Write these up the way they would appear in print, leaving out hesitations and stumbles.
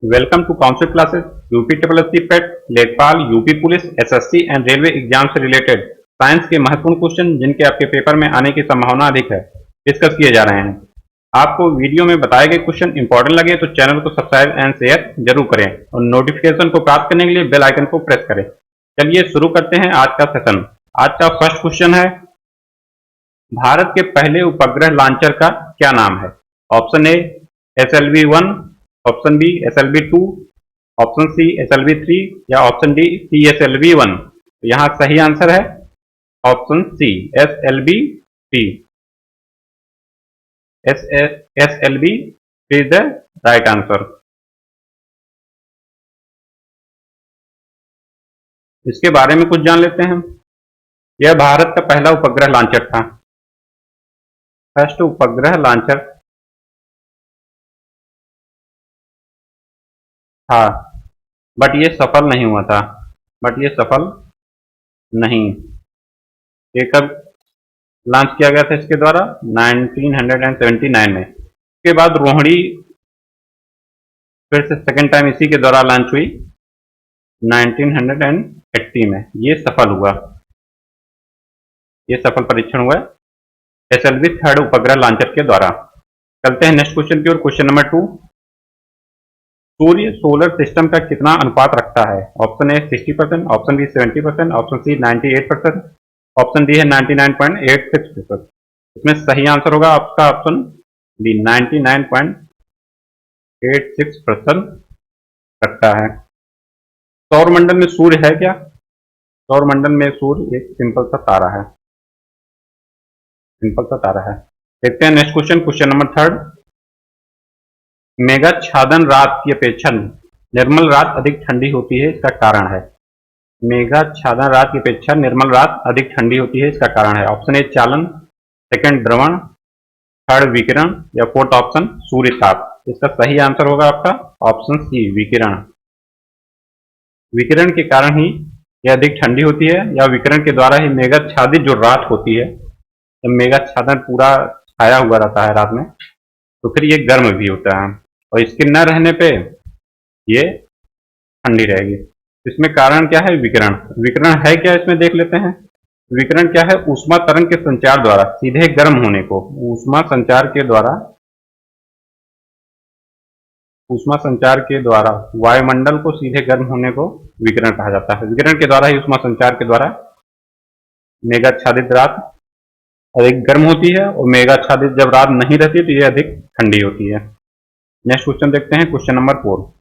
Welcome to council classes UP triple S C PET Lekhpal UP police SSC and railway exam से related science के महत्वपूर्ण question जिनके आपके paper में आने की संभावना अधिक है डिस्कस किए जा रहे हैं। आपको वीडियो में बताए गए क्वेश्चन इंपॉर्टेंट लगे तो चैनल को सब्सक्राइब एंड शेयर जरूर करें और नोटिफिकेशन को प्राप्त करने के लिए बेल आइकन को प्रेस करें। चलिए शुरू करते हैं आज का सेशन। आज का फर्स्ट क्वेश्चन है, भारत के पहले उपग्रह लॉन्चर का क्या नाम है? Option A SLV-1, option B SLV-2, option C SLV-3 या ऑप्शन डी PSLV-1। तो यहाँ सही आंसर है option C SLV-3। SLV-3 is the right answer. इसके बारे में कुछ जान लेते हैं। यह भारत का पहला उपग्रह लॉन्चर था। फर्स्ट उपग्रह लॉन्चर था, बट ये सफल नहीं हुआ था। ये कब लॉन्च किया गया था इसके द्वारा? 1979 में। इसके बाद रोहिणी फिर से सेकेंड टाइम इसी के द्वारा लॉन्च हुई 1980 में। ये सफल हुआ, ये सफल परीक्षण हुआ SLV थर्ड उपग्रह लॉन्चर के द्वारा। चलते हैं नेक्स्ट क्वेश्चन की ओर। क्वेश्चन नंबर 2, सूर्य सोलर सिस्टम का कितना अनुपात रखता है? Option A 60%, option B 70%, option C 98%, option D है 99.86%। इसमें सही आंसर होगा आपका ऑप्शन डी 99.86% रखता है। सौरमंडल में सूर्य है क्या? सौरमंडल में सूर्य एक सिंपल सा तारा है। देखते हैं नेक्स्ट क्वेश्चन। क्वेश्चन नंबर 3, मेघाच्छादन रात की अपेक्षा निर्मल रात अधिक ठंडी होती है, इसका कारण है? मेघाच्छादन रात की अपेक्षा निर्मल रात अधिक ठंडी होती है, इसका कारण है? ऑप्शन ए चालन, सेकंड द्रवण, थर्ड विकिरण या फोर्थ ऑप्शन सूर्य ताप। इसका सही आंसर होगा आपका ऑप्शन सी विकिरण। विकिरण के कारण ही यह अधिक ठंडी होती है, या विकिरण के द्वारा ही मेघाच्छादित जो रात होती है, जब मेघाच्छादन पूरा छाया हुआ रहता है रात में, तो फिर ये गर्म भी होता है और इसके न रहने पे ये ठंडी रहेगी। इसमें कारण क्या है? विकिरण। विकिरण है क्या इसमें देख लेते हैं। विकिरण क्या है? ऊष्मा तरंग के संचार द्वारा सीधे गर्म होने को ऊष्मा संचार के द्वारा वायुमंडल को सीधे गर्म होने को विकिरण कहा जाता है। विकिरण के द्वारा ही ऊष्मा संचार के द्वारा मेघाच्छादित रात अधिक गर्म होती है और मेघाच्छादित जब रात नहीं रहती तो यह अधिक ठंडी होती है। नेक्स्ट क्वेश्चन देखते हैं। क्वेश्चन नंबर 4,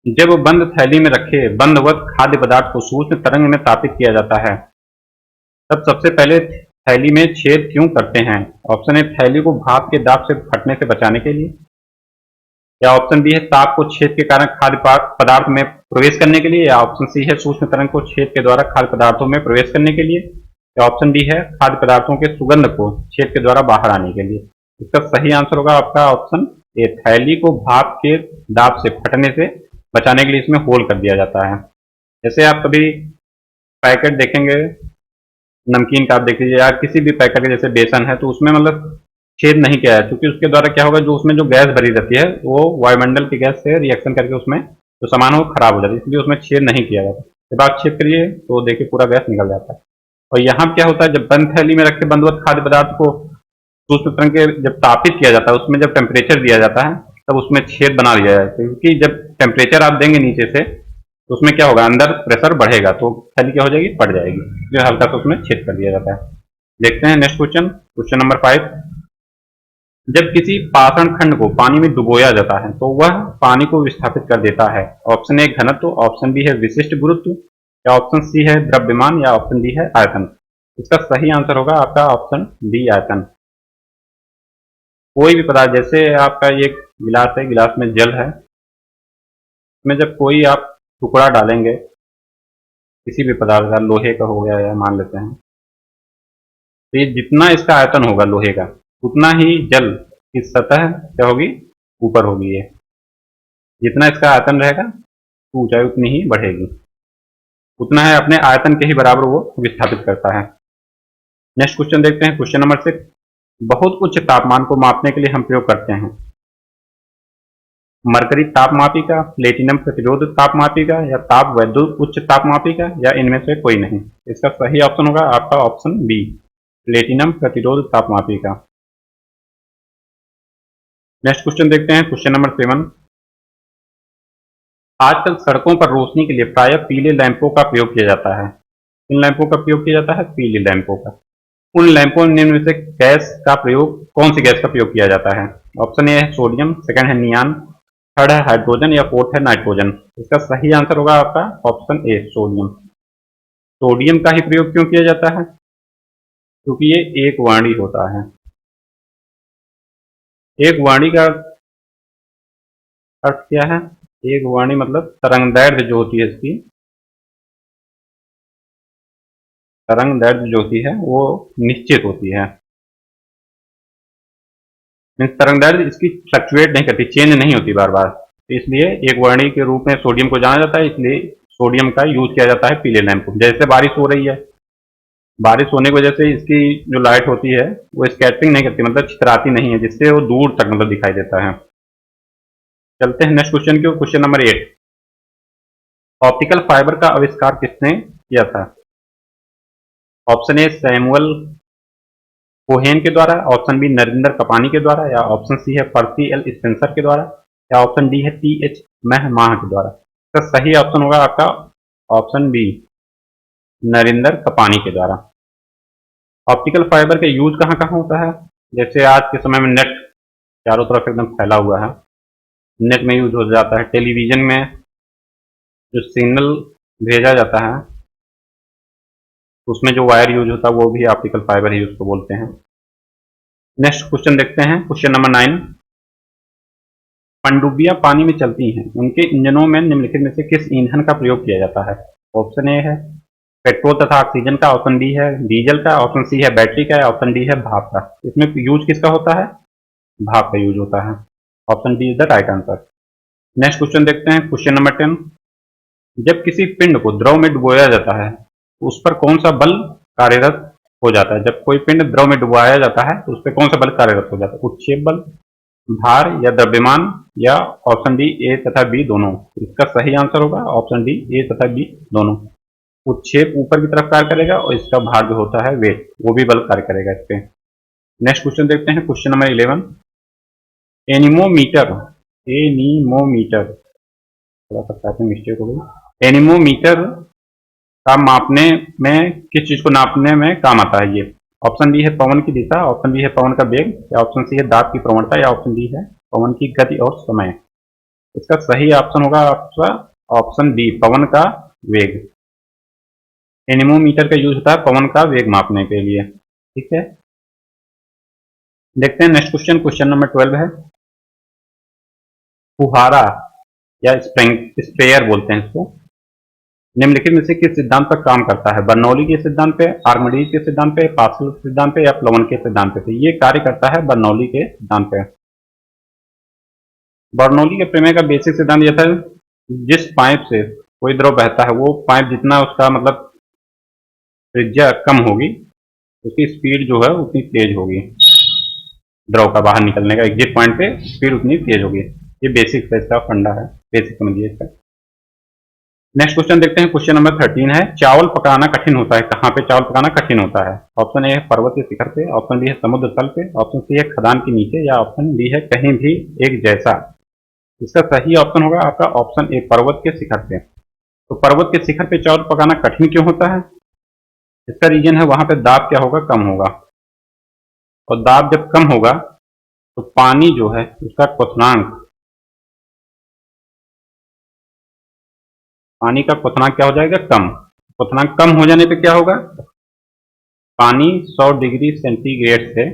जब बंद थैली में रखे बंदवत खाद्य पदार्थ को सूक्ष्म तरंग में तापित किया जाता है, तब सबसे पहले थैली में छेद क्यों करते हैं? ऑप्शन ए थैली को भाप के दाब से फटने से बचाने के लिए, या ऑप्शन बी है ताप को छेद के कारण खाद्य पदार्थ में प्रवेश करने के लिए, या ऑप्शन सी है सूक्ष्म तरंग को छेद के द्वारा खाद्य पदार्थों में प्रवेश करने के लिए, या ऑप्शन डी है खाद्य पदार्थों के सुगंध को छेद के द्वारा बाहर आने के लिए। इसका सही आंसर होगा आपका ऑप्शन ए, थैली को भाप के दाब से फटने से बचाने के लिए इसमें होल कर दिया जाता है। जैसे आप कभी पैकेट देखेंगे नमकीन का, आप देख लीजिए, या किसी भी पैकेट जैसे बेसन है, तो उसमें मतलब छेद नहीं किया है, क्योंकि उसके द्वारा क्या होगा, जो उसमें जो गैस भरी रहती है वो वायुमंडल की गैस से रिएक्शन करके उसमें जो सामान है वो खराब हो जाता है, इसलिए उसमें छेद नहीं किया जाता। जब आप छेद करिए तो देखिए पूरा गैस निकल जाता है। और यहाँ क्या होता है, जब बंद थैली में रखे बंदवत खाद्य पदार्थ को सूक्ष्म तरंग के जब तापित किया जाता है, उसमें जब टेम्परेचर दिया जाता है तब उसमें छेद बना दिया जाता है, क्योंकि जब टेम्परेचर आप देंगे नीचे से तो उसमें क्या होगा, अंदर प्रेशर बढ़ेगा तो थैली क्या हो जाएगी, फट जाएगी, इसलिए हल्का सा उसमें छेद कर दिया जाता है। देखते हैं नेक्स्ट क्वेश्चन। क्वेश्चन नंबर 5, जब किसी पाषाण खंड को पानी में डुबोया जाता है तो वह पानी को विस्थापित कर देता है। ऑप्शन ए घनत्व, ऑप्शन बी है विशिष्ट गुरुत्व, या ऑप्शन सी है द्रव्यमान, या ऑप्शन डी है आयतन। इसका सही आंसर होगा आपका ऑप्शन डी आयतन। कोई भी पदार्थ, जैसे आपका ये गिलास है, गिलास में जल है, इसमें जब कोई आप टुकड़ा डालेंगे किसी भी पदार्थ का, लोहे का हो गया या मान लेते हैं, तो ये जितना इसका आयतन होगा लोहे का, उतना ही जल की सतह क्या होगी, ऊपर होगी। ये जितना इसका आयतन रहेगा तो ऊंचाई उतनी ही बढ़ेगी, उतना है अपने आयतन के ही बराबर वो विस्थापित करता है। नेक्स्ट क्वेश्चन देखते हैं। क्वेश्चन नंबर 6, बहुत उच्च तापमान को मापने के लिए हम प्रयोग करते हैं मरकरी तापमापी का, प्लेटिनम प्रतिरोध तापमापी का, या ताप वैद्युत उच्च तापमापी का, या इनमें से कोई नहीं। इसका सही ऑप्शन होगा आपका ऑप्शन बी, प्लेटिनम प्रतिरोध तापमापी का। नेक्स्ट क्वेश्चन देखते हैं, क्वेश्चन नंबर 7। आजकल सड़कों पर रोशनी के लिए प्रायः पीले लैंपों का प्रयोग किया जाता है। किन लैंपों का प्रयोग किया जाता है? पीले लैंपों का। उन लैंपों में से गैस का प्रयोग, कौन सी गैस का प्रयोग किया जाता है? ऑप्शन ए है सोडियम, सेकंड है नियान, थर्ड है हाइड्रोजन, या फोर्थ है नाइट्रोजन। इसका सही आंसर होगा आपका ऑप्शन ए, सोडियम। सोडियम का ही प्रयोग क्यों किया जाता है? क्योंकि ये एक वर्णी होता है। एक वर्णी का अर्थ क्या है? एक वर्णी मतलब तरंगदैर्घ्य जो होती है इसकी, तरंगदैर्घ्य जो होती है वो निश्चित होती है। मीन्स तरंगदैर्घ्य इसकी फ्लक्चुएट नहीं करती, चेंज नहीं होती बार बार, तो इसलिए एक वर्णी के रूप में सोडियम को जाना जाता है। इसलिए सोडियम का यूज किया जाता है पीले लैंप को। जैसे बारिश हो रही है, बारिश होने की वजह से इसकी जो लाइट होती है वो स्कैटरिंग नहीं करती, मतलब छितराती नहीं है, जिससे वो दूर तक मतलब दिखाई देता है। चलते हैं नेक्स्ट क्वेश्चन की, क्वेश्चन नंबर 8। ऑप्टिकल फाइबर का आविष्कार किसने किया था? ऑप्शन ए सैमुअल कोहेन के द्वारा, ऑप्शन बी नरेंद्र कपानी के द्वारा, या ऑप्शन सी है पर्सी एल स्पेंसर के द्वारा, या ऑप्शन डी है टी.एच. महमाह के द्वारा। तो सही ऑप्शन होगा आपका ऑप्शन बी, नरेंद्र कपानी के द्वारा। ऑप्टिकल फाइबर का यूज कहाँ कहाँ होता है? जैसे आज के समय में नेट चारों तरफ एकदम फैला हुआ है, नेट में यूज हो जाता है। टेलीविजन में जो सिग्नल भेजा जाता है उसमें जो वायर यूज होता है वो भी ऑप्टिकल फाइबर ही उसको बोलते हैं। नेक्स्ट क्वेश्चन देखते हैं, क्वेश्चन नंबर 9। पनडुब्बियां पानी में चलती हैं, उनके इंजनों में निम्नलिखित में से किस ईंधन का प्रयोग किया जाता है? ऑप्शन ए है पेट्रोल तथा ऑक्सीजन का, ऑप्शन बी है डीजल का, ऑप्शन सी है बैटरी का, ऑप्शन डी है भाप का। इसमें यूज किसका होता है? भाप का यूज होता है। Option D is the right answer. Next question देखते हैं, क्वेश्चन नंबर 10। जब किसी पिंड को द्रव में डुबोया जाता है तो उस पर कौन सा बल कार्यरत हो जाता है? जब कोई पिंड द्रव में डुबाया जाता है तो उस पर कौन सा बल कार्यरत हो जाता है? उत्क्षेप बल, भार, या द्रव्यमान, या ऑप्शन डी ए तथा बी दोनों। इसका सही आंसर होगा ऑप्शन डी ए तथा बी दोनों। उत्क्षेप ऊपर की तरफ कार्य करेगा और इसका भार जो होता है वेट, वो भी बल कार्य करेगा इस पे। नेक्स्ट क्वेश्चन देखते हैं, क्वेश्चन नंबर 11। एनीमोमीटर, एनीमोमीटर, थोड़ा सा टाइपिंग मिस्टेक हो गई। एनीमोमीटर का मापने में किस चीज को नापने में काम आता है? ये ऑप्शन डी है पवन की दिशा, ऑप्शन बी है पवन का वेग, या ऑप्शन सी है दाब की प्रवणता, या ऑप्शन डी है पवन की गति और समय। इसका सही ऑप्शन होगा आपका ऑप्शन डी, पवन का वेग। एनीमोमीटर का यूज होता है पवन का वेग मापने के लिए। ठीक है, देखते हैं नेक्स्ट क्वेश्चन, क्वेश्चन नंबर 12 है। फुहारा या स्प्रेयर बोलते हैं इसको, निम्नलिखित में से किस सिद्धांत पर काम करता है? बर्नौली के सिद्धांत पे, आर्किमिडीज के सिद्धांत पे, पास्कल के सिद्धांत पे, या प्लवन के सिद्धांत पे? ये कार्य करता है बर्नौली के सिद्धांत पे। बर्नौली के प्रमेय का बेसिक सिद्धांत यह था, जिस पाइप से कोई द्रव बहता है वो पाइप जितना उसका मतलब त्रिज्या कम होगी, उसकी स्पीड जो है उतनी तेज होगी, द्रव का बाहर निकलने का एग्जिट पॉइंट पे स्पीड उतनी तेज होगी। ये बेसिक इसका फंडा है, बेसिक समझिए इसका। नेक्स्ट क्वेश्चन देखते हैं, क्वेश्चन नंबर 13 है। चावल पकाना कठिन होता है, कहाँ पे चावल पकाना कठिन होता है? ऑप्शन ए है पर्वत के शिखर पे, ऑप्शन बी है समुद्र तल पे, ऑप्शन सी है खदान के नीचे, या ऑप्शन डी है कहीं भी एक जैसा। इसका सही ऑप्शन होगा आपका ऑप्शन ए, पर्वत के शिखर पे। तो पर्वत के शिखर पे चावल पकाना कठिन क्यों होता है? इसका रीजन है वहां पे दाब क्या होगा? कम होगा, और दाब जब कम होगा तो पानी जो है उसका क्वथनांक, पानी का क्वथनांक क्या हो जाएगा? कम। क्वथनांक कम हो जाने पे क्या होगा? पानी 100 डिग्री सेंटीग्रेड से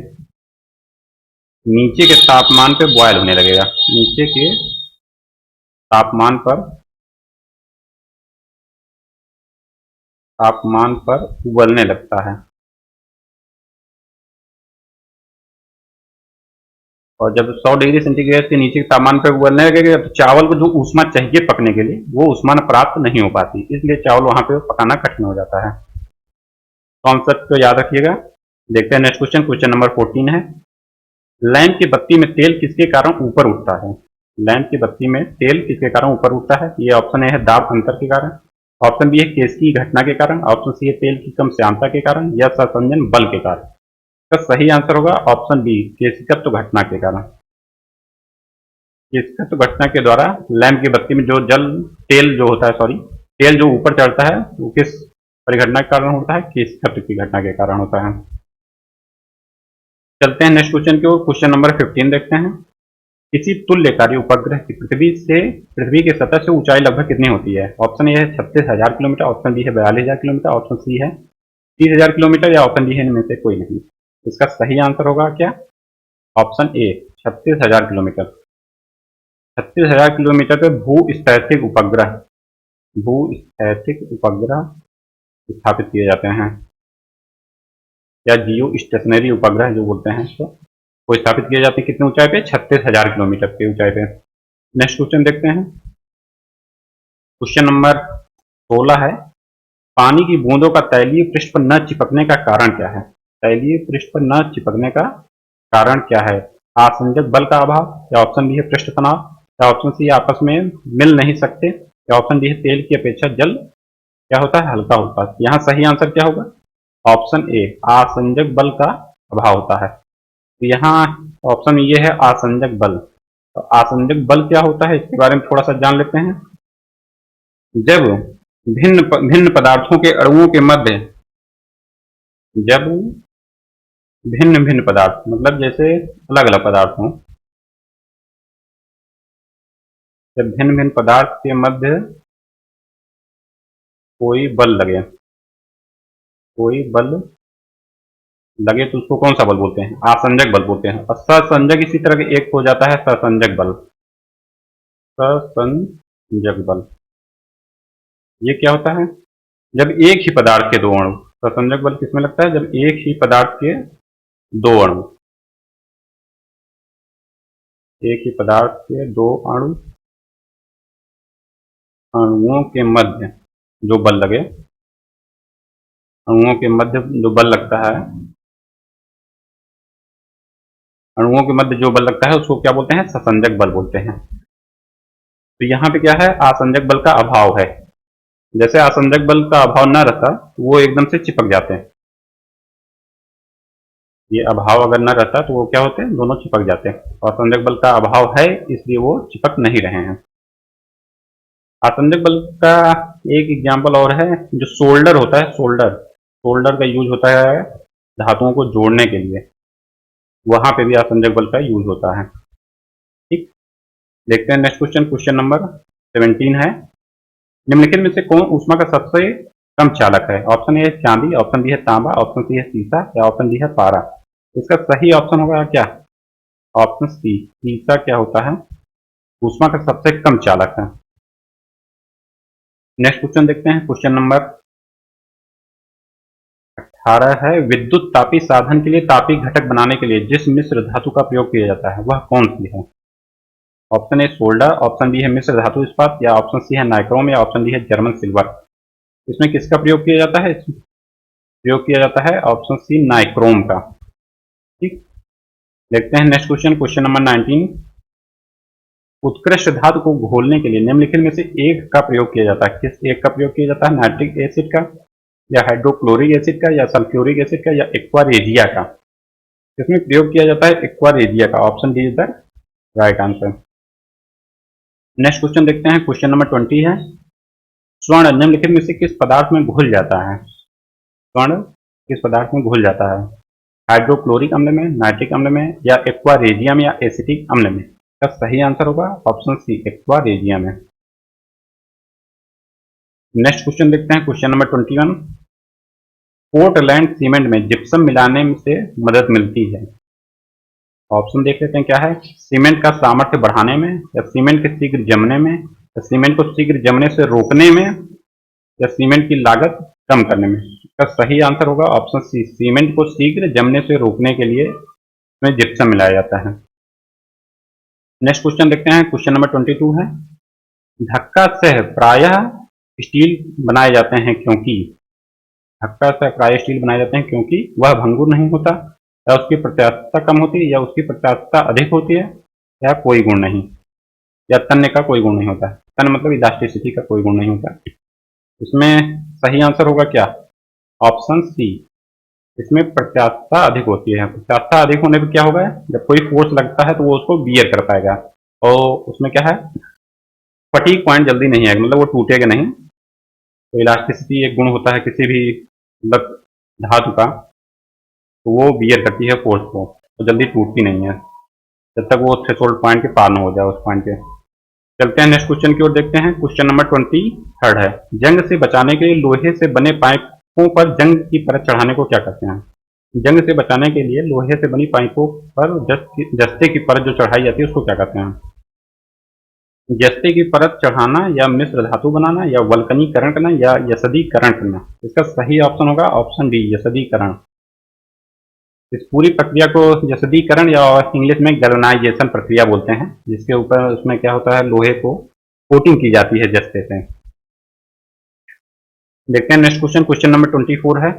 नीचे के तापमान पे बॉयल होने लगेगा, नीचे के तापमान पर उबलने लगता है। और जब 100 डिग्री सेंटीग्रेड से नीचे के तापमान पर उबलने लगेगा तो चावल को जो ऊष्मा चाहिए पकने के लिए वो ऊष्मा प्राप्त नहीं हो पाती, इसलिए चावल वहां पे पकाना कठिन हो जाता है। कॉन्सेप्ट को याद रखिएगा। देखते हैं नेक्स्ट क्वेश्चन, क्वेश्चन नंबर 14 है। लैंप की बत्ती में तेल किसके कारण ऊपर उठता है? लैंप की बत्ती में तेल किसके कारण ऊपर उठता है? ये ऑप्शन ए है दाब अंतर के कारण, ऑप्शन बी है केस की घटना के कारण, ऑप्शन सी है तेल की कम श्यानता के कारण, या संसंजन बल के कारण। तो सही आंसर होगा ऑप्शन बी, केशिकत्व घटना के कारण। केशिकत्व घटना के द्वारा लैंप की बत्ती में जो तेल जो होता है, तेल जो ऊपर चढ़ता है वो किस परिघटना के कारण होता है? केशिकत्व की घटना के कारण होता है। चलते हैं नेक्स्ट क्वेश्चन की ओर। क्वेश्चन नंबर 15 देखते हैं। किसी तुल्यकारी उपग्रह की पृथ्वी के सतह से ऊंचाई लगभग कितनी होती है? ऑप्शन ए है 36,000 किलोमीटर, ऑप्शन बी है 42,000 किलोमीटर, ऑप्शन सी है 30,000 किलोमीटर, या ऑप्शन डी है इनमें से कोई नहीं। इसका सही आंसर होगा क्या? Option A 36,000 kilometre. 36,000 किलोमीटर पे भू स्थैतिक उपग्रह स्थापित किए जाते हैं, या जियो स्टेशनरी उपग्रह जो बोलते हैं इसको, वो स्थापित किए जाते हैं कितनी ऊंचाई पे? 36,000 किलोमीटर की ऊंचाई पे। नेक्स्ट क्वेश्चन देखते हैं। क्वेश्चन नंबर 16 है। पानी की बूंदों का तैलीय पृष्ठ पर न चिपकने का कारण क्या है? तैलीय पृष्ठ पर न चिपकने का कारण क्या है? आसंजक बल का अभाव, या ऑप्शन बी है पृष्ठ तनाव, या ऑप्शन सी आपस में मिल नहीं सकते, या ऑप्शन डी है तेल की अपेक्षा जल क्या होता है? हल्का होता है। यहाँ सही आंसर क्या होगा? ऑप्शन ए, आसंजक बल का अभाव होता है। तो यहाँ ऑप्शन ये है आसंजक बल। तो आसंजक बल क्या होता है इसके बारे में थोड़ा सा जान लेते हैं। जब भिन्न भिन्न पदार्थों के अणुओं के मध्य, जब भिन्न भिन्न पदार्थ मतलब जैसे अलग अलग पदार्थ हों, जब भिन्न भिन्न पदार्थ के मध्य कोई बल लगे तो उसको कौन सा बल बोलते हैं? आसंजक बल बोलते हैं। और सहसंजक इसी तरह के एक हो जाता है सहसंजक बल। सहसंजक बल ये क्या होता है? जब एक ही पदार्थ के दो अणु, सहसंजक बल किसमें लगता है? जब एक ही पदार्थ के दो अणु, एक ही पदार्थ के दो अणुओं के मध्य जो बल लगे, अणुओं के मध्य जो बल लगता है, अणुओं के मध्य जो बल लगता है उसको क्या बोलते हैं? सहसंजक बल बोलते हैं। तो यहाँ पे क्या है? आसंजक बल का अभाव है। जैसे आसंजक बल का अभाव न रहता तो वो एकदम से चिपक जाते हैं। ये अभाव अगर न रहता तो वो क्या होते हैं? दोनों चिपक जाते हैं। आसंजक बल का अभाव है इसलिए वो चिपक नहीं रहे हैं। आसंजक बल का एक एग्जाम्पल और है जो सोल्डर होता है। सोल्डर का यूज होता है धातुओं को जोड़ने के लिए, वहां पे भी आसंजक बल का यूज होता है। ठीक, देखते हैं नेक्स्ट क्वेश्चन। क्वेश्चन नंबर 17 है। निम्नलिखित में से कौन ऊष्मा का सबसे कम चालक है? ऑप्शन ए है चांदी, ऑप्शन बी है तांबा, ऑप्शन सी है सीसा, या ऑप्शन डी है पारा। इसका सही ऑप्शन होगा क्या? ऑप्शन सी, सीसा क्या होता है? ऊष्मा का सबसे कम चालक है। नेक्स्ट क्वेश्चन देखते हैं। क्वेश्चन नंबर 18 है। विद्युत तापी साधन के लिए तापी घटक बनाने के लिए जिस मिश्र धातु का प्रयोग किया जाता है वह कौन सी है? Option A solder, option B है मिश्र धातु इस्पात, या ऑप्शन सी है नाइक्रोम, या ऑप्शन डी है जर्मन सिल्वर। इसमें किसका प्रयोग किया जाता है? प्रयोग किया जाता है ऑप्शन सी, नाइक्रोम का। ठीक, देखते हैं नेक्स्ट क्वेश्चन। Question number 19। उत्कृष्ट धातु को घोलने के लिए निम्नलिखित में से एक का प्रयोग किया जाता है। किस एक का प्रयोग किया जाता है? नाइट्रिक एसिड का, या हाइड्रोक्लोरिक एसिड का, या सल्फ्यूरिक एसिड का, या एक्वा रेजिया का। इसमें प्रयोग किया जाता है एक्वा रेजिया का। Option D is the right answer. Next question देखते हैं। क्वेश्चन नंबर 20 है। स्वर्ण निम्नलिखित में से किस पदार्थ में घुल जाता है? स्वर्ण किस पदार्थ में घुल जाता है? हाइड्रोक्लोरिक अम्ल में, नाइट्रिक अम्ल में, या एक्वा रेजियम या एसिटिक अम्ल में। का सही आंसर होगा ऑप्शन सी, एक्वा रेजियम है। नेक्स्ट क्वेश्चन देखते हैं। Question number 21। पोर्टलैंड सीमेंट में जिप्सम मिलाने से मदद मिलती है। ऑप्शन देख लेते हैं क्या है। सीमेंट का सामर्थ्य बढ़ाने में, या सीमेंट के शीघ्र जमने में, या सीमेंट को शीघ्र जमने से रोकने में, या सीमेंट की लागत कम करने में। इसका सही आंसर होगा ऑप्शन सी, सीमेंट को शीघ्र जमने से रोकने के लिए इसमें जिप्सम मिलाया जाता है। नेक्स्ट क्वेश्चन देखते हैं। क्वेश्चन नंबर 22 है। धक्का सह प्रायः स्टील बनाए जाते हैं क्योंकि, धक्का सह प्रायः स्टील बनाए जाते हैं क्योंकि वह भंगुर नहीं होता, या उसकी प्रत्यास्थता कम होती है, या उसकी प्रत्यास्थता अधिक होती है, या कोई गुण नहीं। या तन्य का कोई गुण नहीं होता है। तन्य मतलब इलास्टिसिटी का कोई गुण नहीं होता। इसमें सही आंसर होगा क्या? Option C. इसमें प्रत्यास्थता अधिक होती है। प्रत्यास्थता अधिक होने पर क्या होगा? जब कोई फोर्स लगता है तो वो उसको बियर कर पाएगा, और उसमें क्या है, फटीग पॉइंट जल्दी नहीं आएगा, मतलब वो टूटेगा नहीं। तो इलास्टिसिटी एक गुण होता है किसी भी मतलब धातु का, तो वो बियर करती है फोर्स को, तो जल्दी टूटती नहीं है जब तक वो थ्रेशोल्ड पॉइंट के पार न हो जाए उस पॉइंट के। चलते हैं नेक्स्ट क्वेश्चन की ओर, देखते हैं। क्वेश्चन नंबर 23 है, जंग से बचाने के लिए लोहे से बने पाइपों पर जंग की परत चढ़ाने को क्या कहते हैं? जंग से बचाने के लिए लोहे से बनी पाइपों पर जस्ते की परत जो चढ़ाई जाती है उसको क्या कहते हैं? जस्ते की परत चढ़ाना, या मिश्र धातु बनाना, या वल्कनीकरण करना, या यसदीकरण करना। इसका सही ऑप्शन होगा ऑप्शन डी, यसदीकरण। इस पूरी प्रक्रिया को यसदीकरण या इंग्लिश में गैल्वेनाइजेशन प्रक्रिया बोलते हैं, जिसके ऊपर उसमें क्या होता है, लोहे को कोटिंग की जाती है जस्ते से। देखते हैं नेक्स्ट क्वेश्चन। क्वेश्चन नंबर 24 है,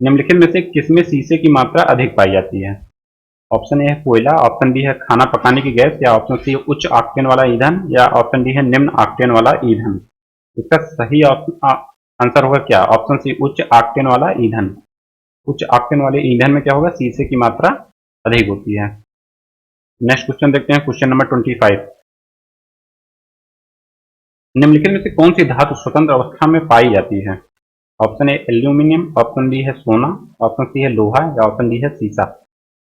निम्नलिखित में से किसमें शीशे की मात्रा अधिक पाई जाती है? ऑप्शन ए है कोयला, ऑप्शन बी है खाना पकाने की गैस, या ऑप्शन सी उच्च ऑक्टेन वाला ईंधन, या ऑप्शन डी है निम्न ऑक्टेन वाला ईंधन। इसका सही आंसर होगा क्या? ऑप्शन सी, उच्च ऑक्टेन वाला ईंधन। उच्च ऑक्टेन वाले ईंधन में क्या होगा, शीशे की मात्रा अधिक होती है। नेक्स्ट क्वेश्चन देखते हैं। क्वेश्चन नंबर 25, निम्नलिखित में से कौन सी धातु स्वतंत्र अवस्था में पाई जाती है? Option A aluminium, option B है सोना, ऑप्शन सी है लोहा, या ऑप्शन डी है सीसा।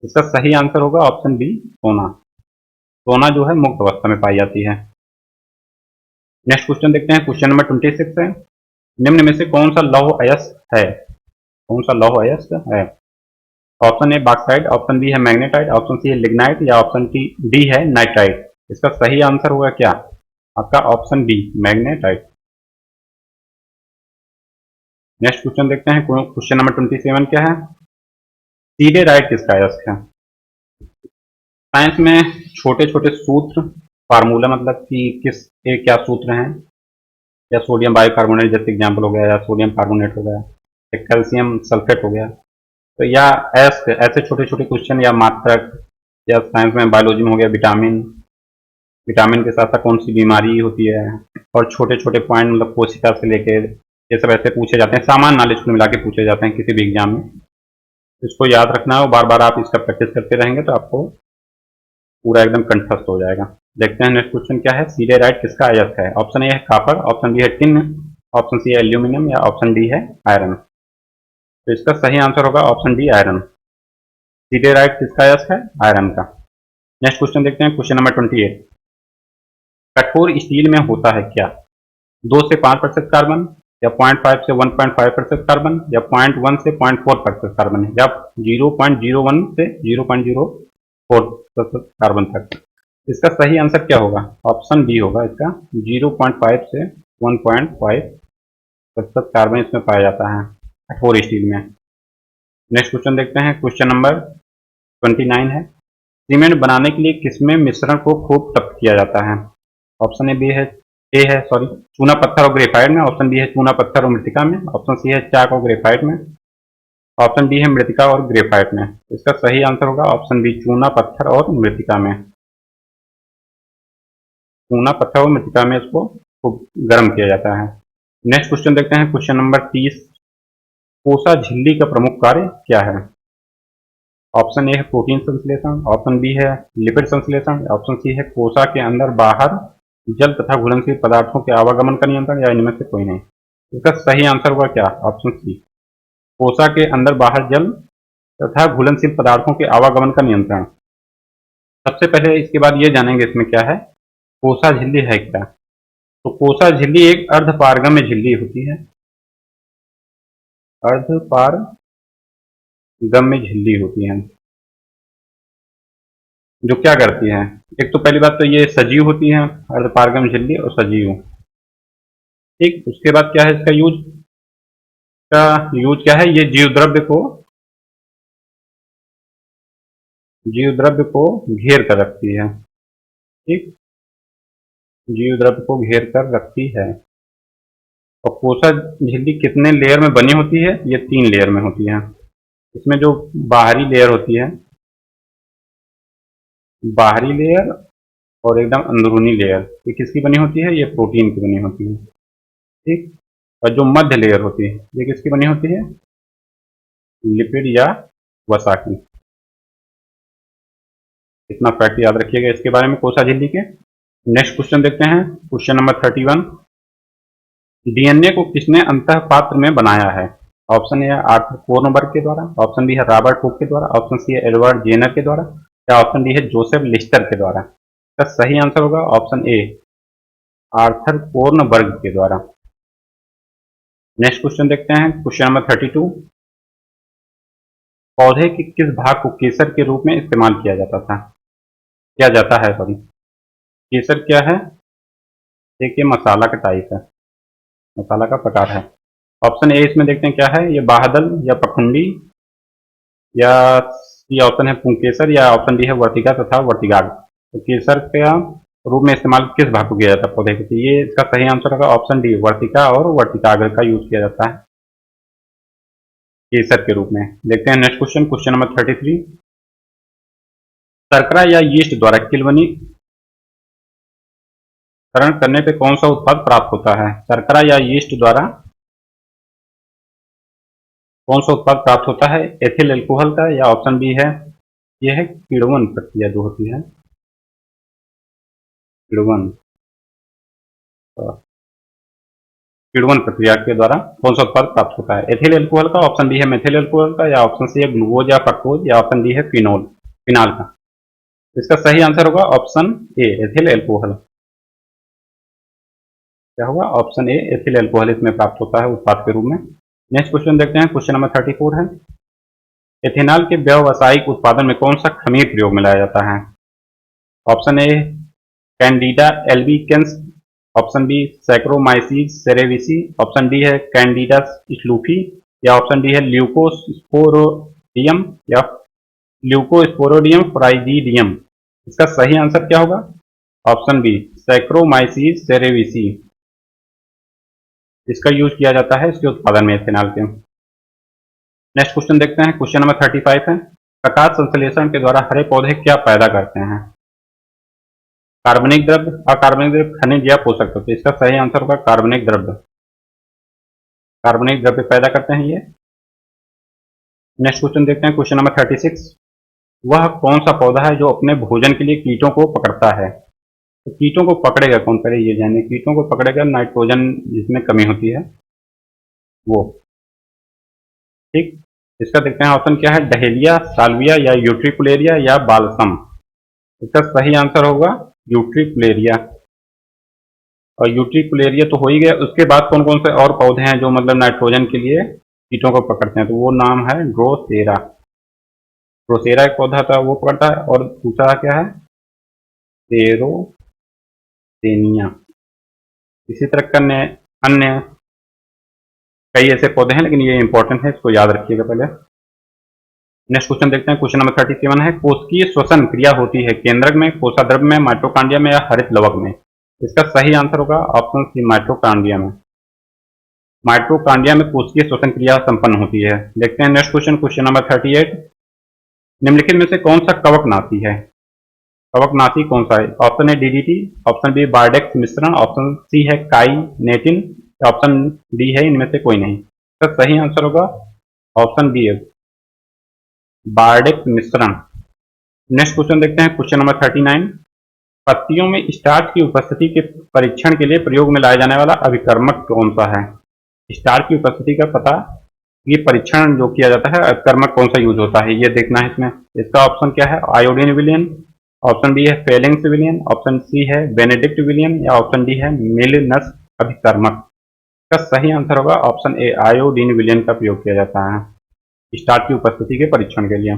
इसका सही आंसर होगा ऑप्शन बी, सोना। सोना जो है मुक्त अवस्था में पाई जाती है। नेक्स्ट क्वेश्चन देखते हैं। क्वेश्चन नंबर 26 है, निम्न में से कौन सा लौह अयस्क है? कौन सा लौह अयस्क है? Option A bauxite, option B है मैग्नेटाइट, ऑप्शन सी है लिग्नाइट, या ऑप्शन डी है नाइट्राइट। इसका सही आंसर होगा क्या? आपका option B, magnetite. Next question देखते हैं। क्वेश्चन नंबर 27 क्या है? सीडेराइट किसका अयस्क है? साइंस में छोटे छोटे सूत्र, फार्मूला, मतलब कि किस के क्या सूत्र हैं, या सोडियम बाइकार्बोनेट जैसे एग्जाम्पल हो गया, या सोडियम कार्बोनेट हो गया, या कैल्शियम सल्फेट हो गया, तो या अयस्क, ऐसे छोटे छोटे क्वेश्चन, या मात्रक, या साइंस में बायोलॉजी में हो गया विटामिन, विटामिन के साथ साथ कौन सी बीमारी होती है, और छोटे छोटे पॉइंट मतलब कोशिका से लेके, ये सब ऐसे पूछे जाते हैं, सामान्य नॉलेज को मिला के पूछे जाते हैं किसी भी एग्जाम में। इसको याद रखना है, और बार बार आप इसका प्रैक्टिस करते रहेंगे तो आपको पूरा एकदम कंठस्थ हो जाएगा। देखते हैं नेक्स्ट क्वेश्चन क्या है? सीडेराइट किसका अयस्क है? ऑप्शन ए है कॉपर, ऑप्शन बी है टिन, ऑप्शन सी है एल्यूमिनियम, या ऑप्शन डी है आयरन। तो इसका सही आंसर होगा ऑप्शन डी, आयरन। सीडेराइट किसका अयस्क है? आयरन का। नेक्स्ट क्वेश्चन देखते हैं। क्वेश्चन नंबर 28, कठोर स्टील में होता है क्या? 2 से 5% कार्बन, या 0.5 से 1.5% कार्बन, या 0.1 से 0.4% कार्बन, या 0.01 से 0.04% कार्बन तक। इसका सही आंसर क्या होगा? ऑप्शन बी होगा इसका, 0.5 से 1.5% कार्बन इसमें पाया जाता है कठोर स्टील में। नेक्स्ट क्वेश्चन देखते हैं। क्वेश्चन नंबर 29 है, सीमेंट बनाने के लिए किसमें मिश्रण को खूब तप्त किया जाता है? ऑप्शन ए है सॉरी चूना पत्थर और ग्रेफाइट में, ऑप्शन बी है चूना पत्थर और मृतिका में, ऑप्शन सी है चाक और ग्रेफाइट में, ऑप्शन डी है मृतिका और ग्रेफाइट में। इसका सही आंसर होगा ऑप्शन बी, चूना पत्थर और मृतिका में। चूना पत्थर और मृतिका में इसको खूब गर्म किया जाता है। नेक्स्ट क्वेश्चन देखते हैं। क्वेश्चन नंबर 30, कोसा झिल्ली का प्रमुख कार्य क्या है? ऑप्शन ए है प्रोटीन संश्लेषण, ऑप्शन बी है लिपिड संश्लेषण, ऑप्शन सी है कोसा के अंदर बाहर जल तथा घुलनशील पदार्थों के आवागमन का नियंत्रण, या इनमें से कोई नहीं। इसका सही आंसर होगा क्या? ऑप्शन सी, कोसा के अंदर बाहर जल तथा घुलनशील पदार्थों के आवागमन का नियंत्रण। सबसे पहले इसके बाद ये जानेंगे इसमें क्या है, कोसा झिल्ली है क्या। तो कोसा झिल्ली एक अर्धपारगम्य झिल्ली होती है, अर्धपारगम्य झिल्ली होती है, जो क्या करती है, एक तो पहली बात तो ये सजीव होती है, अर्धपारगम्य झिल्ली और सजीव। ठीक, उसके बाद क्या है इसका यूज क्या है, ये जीव द्रव्य को घेर कर रखती है। ठीक, जीव द्रव्य को घेर कर रखती है। और कोसा झिल्ली कितने लेयर में बनी होती है? ये 3 लेयर में होती है। इसमें जो बाहरी लेयर होती है, बाहरी लेयर और एकदम अंदरूनी लेयर ये किसकी बनी होती है? ये प्रोटीन की बनी होती है। ठीक। और जो मध्य लेयर होती है ये किसकी बनी होती है? लिपिड या वसा की। इतना फैक्ट याद रखिएगा इसके बारे में कोसा झिल्ली के। नेक्स्ट क्वेश्चन देखते हैं, क्वेश्चन नंबर 31। डीएनए को किसने अंतःपात्र में बनाया है? ऑप्शन ए है आर्थर कोनबर्ग के द्वारा, ऑप्शन बी है रॉबर्ट हुक के द्वारा, ऑप्शन सी है एडवर्ड जेनर के द्वारा, या ऑप्शन डी है जोसेफ लिस्टर के द्वारा। इसका सही आंसर होगा ऑप्शन ए, आर्थर कोनबर्ग के द्वारा। नेक्स्ट क्वेश्चन देखते हैं, क्वेश्चन नंबर 32। पौधे के किस भाग को केसर के रूप में इस्तेमाल किया जाता है सॉरी। केसर क्या है? देखिए मसाला का टाइप है, मसाला का प्रकार है। ऑप्शन ए इसमें देखते हैं क्या है, ये बाहदल या पखंडी, या सी ऑप्शन है पुंकेसर, या ऑप्शन डी है वर्तिका तथा वर्तिकाग। तो केसर का रूप में इस्तेमाल किस भाग को किया जाता है पौधे के? ये इसका सही आंसर होगा ऑप्शन डी, वर्तिका और वर्तिकाग्र का यूज किया जाता है केसर के रूप में। देखते हैं नेक्स्ट क्वेश्चन, क्वेश्चन नंबर 33। शर्करा या यीस्ट द्वारा किल्वनीकरण करने पे कौन सा उत्पाद प्राप्त होता है? शर्करा या यीस्ट द्वारा कौन सा उत्पाद प्राप्त होता है? एथिल एल्कोहल का, या ऑप्शन बी है यह है किण्वन प्रक्रिया जो होती है, किण्वन किण्वन प्रक्रिया के द्वारा कौन सा उत्पाद प्राप्त होता है? एथिल एल्कोहल का, ऑप्शन बी है मेथिल एल्कोहल का, या ऑप्शन सी है ग्लूकोज या फ्रक्टोज, या ऑप्शन डी है फिनॉल का। इसका सही आंसर होगा ऑप्शन ए, एथिल एल्कोहल। क्या होगा? ऑप्शन ए, एथिल एल्कोहल इसमें प्राप्त होता है उत्पाद के रूप में। नेक्स्ट क्वेश्चन देखते हैं, क्वेश्चन नंबर 34 है। एथेनॉल के व्यावसायिक उत्पादन में कौन सा खमीर प्रयोग में लाया जाता है? Option A Candida albicans, option B Saccharomyces cerevisiae, option D है कैंडिडा स्लूफी, या ऑप्शन डी है ल्यूकोस्पोरोडियम या ल्यूकोस्पोरोडियम फ्राइजीडियम। इसका सही आंसर क्या होगा? Option B Saccharomyces cerevisiae. इसका यूज किया जाता है इसके उत्पादन में एथेनॉल के। नेक्स्ट क्वेश्चन देखते हैं, क्वेश्चन नंबर 35 है। प्रकाश संश्लेषण के द्वारा हरे पौधे क्या पैदा करते हैं? कार्बनिक द्रव्य, अकार्बनिक द्रव्य, खनिज या पोषक तत्व। इसका सही आंसर होगा कार्बनिक द्रव्य। कार्बनिक द्रव्य पैदा करते हैं ये। नेक्स्ट क्वेश्चन देखते हैं, क्वेश्चन नंबर 36। वह कौन सा पौधा है जो अपने भोजन के लिए कीटों को पकड़ता है? तो कीटों को पकड़ेगा कौन, पहले ये जानिए। कीटों को पकड़ेगा नाइट्रोजन जिसमें कमी होती है वो। ठीक। इसका देखते हैं ऑप्शन क्या है, डहेलिया, साल्विया, या यूट्रिकुलेरिया, या बालसम। इसका सही आंसर होगा यूट्रिकुलेरिया। और यूट्रिकुलेरिया तो हो ही गया, उसके बाद कौन कौन से और पौधे हैं जो मतलब नाइट्रोजन के लिए कीटों को पकड़ते हैं? तो वो नाम है ड्रोसेरा। ड्रोसेरा एक पौधा था वो पकड़ता है, और दूसरा क्या है सेरोसेनिया। इसी तरह का अन्य कई ऐसे पौधे हैं, लेकिन ये इंपॉर्टेंट है, इसको याद रखिएगा पहले। नेक्स्ट क्वेश्चन देखते हैं, क्वेश्चन नंबर 37 है। कोशिकीय श्वसन क्रिया होती है केंद्रक में, कोशाद्रव्य में, माइटोकॉन्ड्रिया में, या हरित लवक में? इसका सही आंसर होगा ऑप्शन सी, माइटोकॉन्ड्रिया में। माइटोकॉन्ड्रिया में कोशिकीय श्वसन क्रिया संपन्न होती है। देखते हैं नेक्स्ट क्वेश्चन, क्वेश्चन नंबर 38। निम्नलिखित में से कौन सा कवकनाशी है? कवकनाशी कौन सा है? Option A DDT, option B Bordeaux मिश्रण, ऑप्शन सी है काइनेटिन, ऑप्शन डी है इनमें से कोई नहीं। इसका सही आंसर होगा ऑप्शन बी है बारडेक्स मिश्रण। नेक्स्ट क्वेश्चन देखते हैं, क्वेश्चन नंबर 39। पत्तियों में स्टार्च की उपस्थिति के परीक्षण के लिए प्रयोग में लाया जाने वाला अभिकर्मक कौन सा है? स्टार्च की उपस्थिति का पता ये परीक्षण जो किया जाता है अभिकर्मक कौन सा यूज होता है ये देखना है इसमें। इसका ऑप्शन क्या है, आयोडीन विलियन, ऑप्शन बी है फेलिंग्स विलियन, ऑप्शन सी है बेनेडिक्ट विलियन, या ऑप्शन डी है मिलनस अभिकर्मक। इसका सही आंसर होगा ऑप्शन ए, आयोडीन विलियन का प्रयोग किया जाता है स्टार्च की उपस्थिति के परीक्षण के लिए।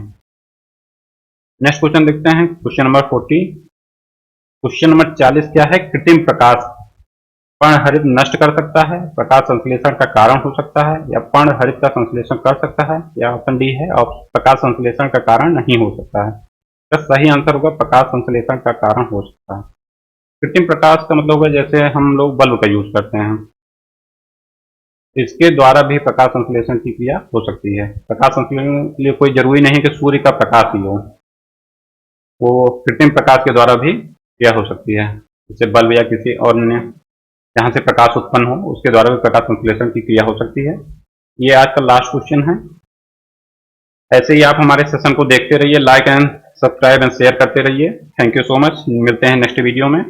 नेक्स्ट क्वेश्चन देखते हैं, क्वेश्चन नंबर 40। क्वेश्चन नंबर 40 क्या है, कृत्रिम प्रकाश पर्णहरित नष्ट कर सकता है, प्रकाश संश्लेषण का कारण हो सकता है, या पर्णहरित का संश्लेषण कर सकता है, या ऑप्शन डी है प्रकाश संश्लेषण का कारण नहीं हो सकता है। इसका सही आंसर होगा प्रकाश संश्लेषण का कारण हो सकता है। कृत्रिम प्रकाश का मतलब होगा जैसे हम लोग बल्ब का यूज करते हैं, इसके द्वारा भी प्रकाश संश्लेषण की क्रिया हो सकती है। प्रकाश संश्लेषण के लिए कोई जरूरी नहीं कि सूर्य का प्रकाश ही हो, वो कृत्रिम प्रकाश के द्वारा भी क्रिया हो सकती है, जैसे बल्ब या किसी और अन्य जहाँ से प्रकाश उत्पन्न हो उसके द्वारा भी प्रकाश संश्लेषण की क्रिया हो सकती है। ये आज का लास्ट क्वेश्चन है। ऐसे ही आप हमारे सेशन को देखते रहिए, like and subscribe and share करते रहिए। Thank you so much. मिलते हैं नेक्स्ट वीडियो में।